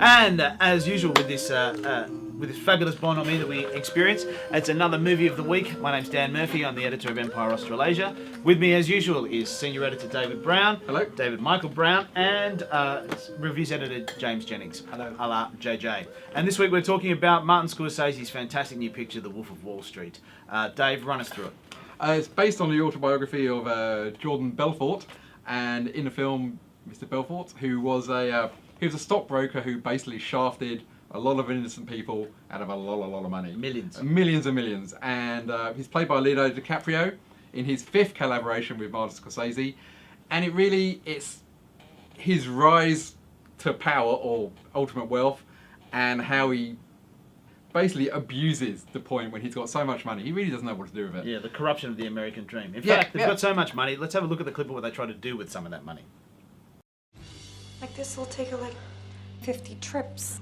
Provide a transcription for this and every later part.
And as usual with this fabulous Bond on me that we experience, it's another movie of the week. My name's Dan Murphy. I'm the editor of Empire Australasia. With me, as usual, is senior editor David Brown. Hello. David Michael Brown, and reviews editor James Jennings. Hello. A la JJ. And this week we're talking about Martin Scorsese's fantastic new picture, The Wolf of Wall Street. Dave, run us through it. It's based on the autobiography of Jordan Belfort, and in the film, Mr. Belfort, who was a stockbroker who basically shafted a lot of innocent people out of a lot of money. Millions and millions. And he's played by Leonardo DiCaprio in his fifth collaboration with Martin Scorsese, and it's his rise to power or ultimate wealth, and how he basically abuses the point when he's got so much money. He really doesn't know what to do with it. Yeah, the corruption of the American dream. In fact, they've got so much money. Let's have a look at the clip of what they try to do with some of that money. Like this will take her like 50 trips.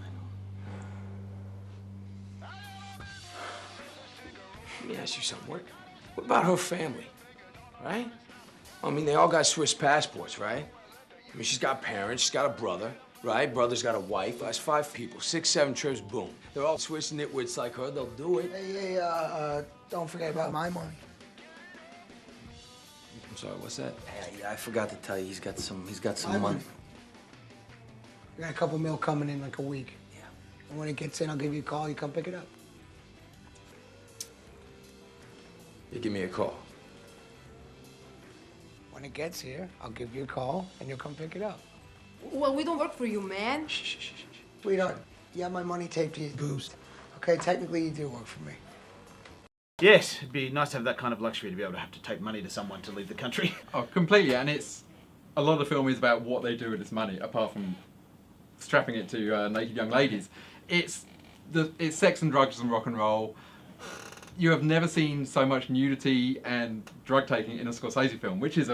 Let me ask you something. What about her family, right? I mean, they all got Swiss passports, right? I mean, she's got parents, she's got a brother, right? Brother's got a wife. That's 5 people. 6, 7 trips, boom. They're all Swiss nitwits like her. They'll do it. Hey, don't forget about my money. I'm sorry, what's that? Hey, I forgot to tell you, he's got some My money. I got a couple mil coming in like a week. Yeah. And when it gets in, I'll give you a call. You come pick it up. You give me a call. When it gets here, I'll give you a call and you'll come pick it up. Well, we don't work for you, man. Sweetheart, you have my money taped to your boobs. Okay, technically you do work for me. Yes, it'd be nice to have that kind of luxury to be able to have to take money to someone to leave the country. Oh, completely. And it's a lot of the film is about what they do with this money, apart from strapping it to naked young ladies. It's sex and drugs and rock and roll. You have never seen so much nudity and drug taking in a Scorsese film, which is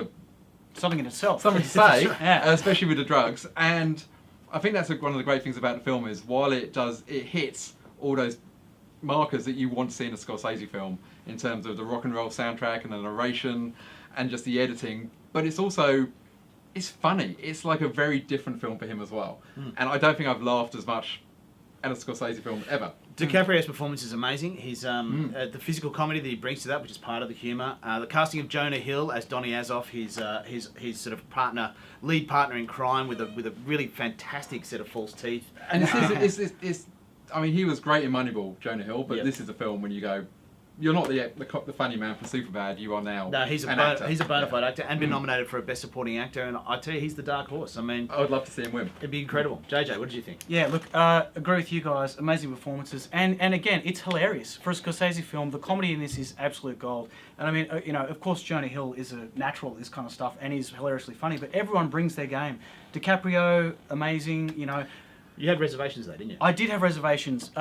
Something in itself. something to say, Yeah. especially with the drugs. And I think that's one of the great things about the film is while it hits all those markers that you want to see in a Scorsese film in terms of the rock and roll soundtrack and the narration and just the editing, but it's funny. It's like a very different film for him as well. And I don't think I've laughed as much at a Scorsese film ever. DiCaprio's performance is amazing. He's the physical comedy that he brings to that, which is part of the humour. The casting of Jonah Hill as Donny Azoff, his sort of lead partner in crime, with a really fantastic set of false teeth. And I mean, he was great in Moneyball, Jonah Hill, but this is a film when you go, you're not the funny man from Superbad. You are now. No, he's a an bona actor. fide actor and been nominated for a Best Supporting Actor. And I tell you, he's the dark horse. I mean, I would love to see him win. it'd be incredible. JJ, what did you think? Yeah, look, agree with you guys. Amazing performances, and again, it's hilarious for a Scorsese film. The comedy in this is absolute gold. And I mean, of course, Jonah Hill is a natural at this kind of stuff, and he's hilariously funny. But everyone brings their game. DiCaprio, amazing. You had reservations though, didn't you? I did have reservations.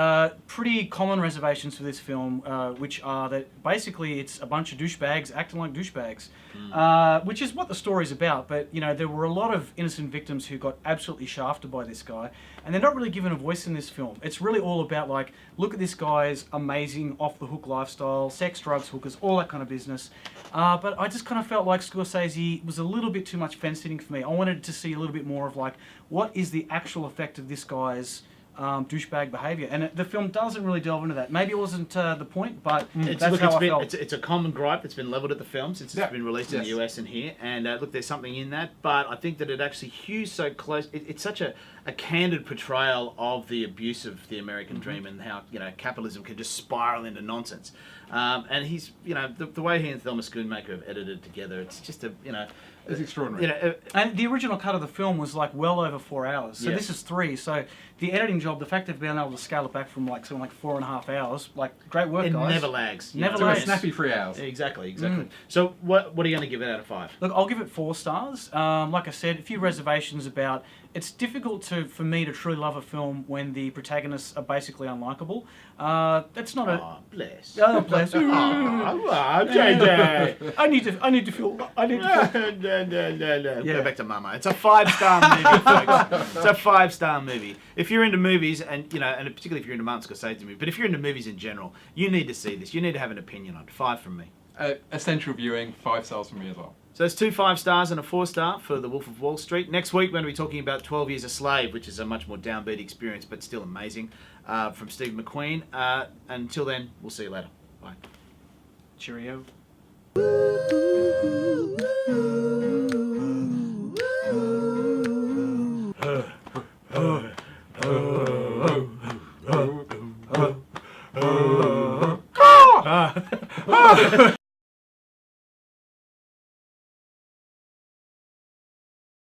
Pretty common reservations for this film, which are that basically it's a bunch of douchebags acting like douchebags, which is what the story's about. But there were a lot of innocent victims who got absolutely shafted by this guy, and they're not really given a voice in this film. It's really all about like, look at this guy's amazing off-the-hook lifestyle, sex, drugs, hookers, all that kind of business. But I just kind of felt like Scorsese was a little bit too much fence-sitting for me. I wanted to see a little bit more of like, what is the actual effect of this guy's douchebag behaviour, and the film doesn't really delve into that. Maybe it wasn't the point, but that's how I felt. It's a common gripe that's been levelled at the film since it's been released in the US and here. And look, there's something in that, but I think that it actually hews so close. It's such a candid portrayal of the abuse of the American dream and how capitalism can just spiral into nonsense. And he's the way he and Thelma Schoonmaker have edited together. It's just It's extraordinary. And the original cut of the film was like well over 4 hours. So this is 3. So the editing job, the fact they've been able to scale it back from like something like 4.5 hours, like great work, it guys. never lags. Never So a lags. snappy 3 hours. Exactly. So what are you going to give it out of 5? Look, I'll give it 4 stars. Like I said, a few reservations about. It's difficult for me to truly love a film when the protagonists are basically unlikable. That's not Oh, bless. Oh, bless. JJ. I need to feel. No. Yeah. Go back to Mama. It's a 5-star movie, folks. It's a 5-star movie. If you're into movies, and particularly if you're into Martin Scorsese movie, but if you're into movies in general, you need to see this. You need to have an opinion on it. 5 from me. essential viewing, 5 stars from me as well. So it's 2 5-stars and a 4-star for The Wolf of Wall Street. Next week, we're going to be talking about 12 Years a Slave, which is a much more downbeat experience, but still amazing, from Steve McQueen. Until then, we'll see you later. Bye. Cheerio.